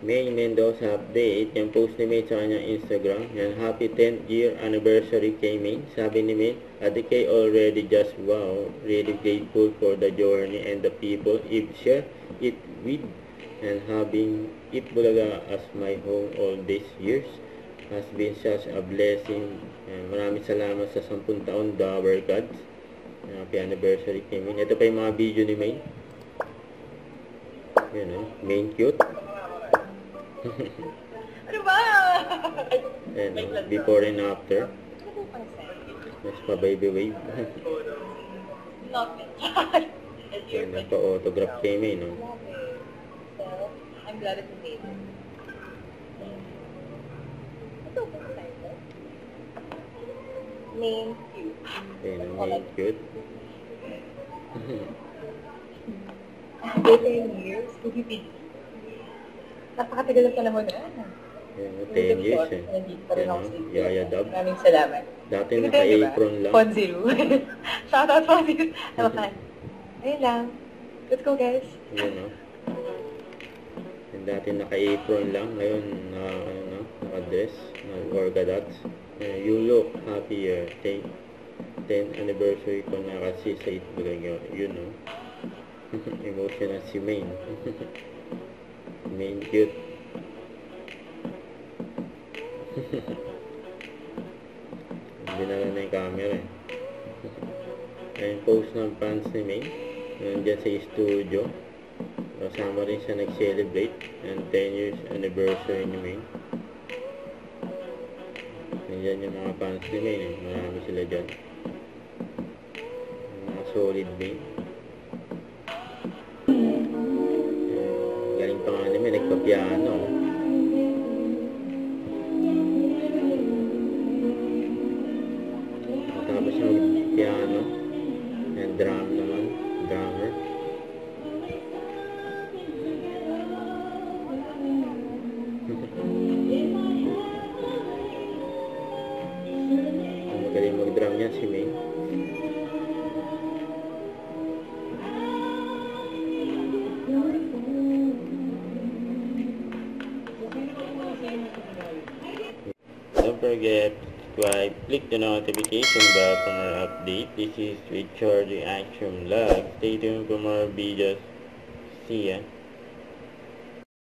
May Mendoza update. Yung post ni May sa kanyang Instagram. Yan, happy 10th year anniversary kay May. Sabi ni May, Ate already just wow. Really grateful for the journey and the people I've shared it with. And having it Bulaga as my home all these years has been such a blessing. Maraming salamat sa 10 taon, the our gods. Happy anniversary kay May. Ito pa yung mga video ni May. Yan o, May cute. Ano ba? Yan o, before and after. Mas pa baby wave. Not it. Yan, nagpa-autograph kay May, no? So, I'm glad it's made. Ito ba sa title? Name cute. Yan o, May cute. 10 years, could you believe? Napakatagal na panahon na. Yan o, 10 years eh. Yan o, Yaya Dub. Maraming salamat. Dati naka-apron lang. Ponziru. Shoutout Ponziru. Nabakan. Ayun lang. Let's go guys. Yan o. Dati naka-apron lang. Ngayon, naka-dress. Naka-orga dots. You look happier. 10th anniversary ko na kasi sa Itbulaga. Yun o. Emotional si Main. Main cute. Binala na yung camera eh. Ayun, post ng fans ni Main. Nandiyan sa studio. Kasama rin siya nag-celebrate ang 10 years anniversary ni Main. Nandiyan yung mga fans ni Main eh. Marami sila dyan. Mga solid Main. Galing pa nga namin, nagpa-piano. Tapos yung piano and drum naman, drummer. Magaling mag-drum yan si May. Don't forget to subscribe, click the notification bell for more update. This is with Charlie Action Vlog. Stay tuned for more videos. See ya.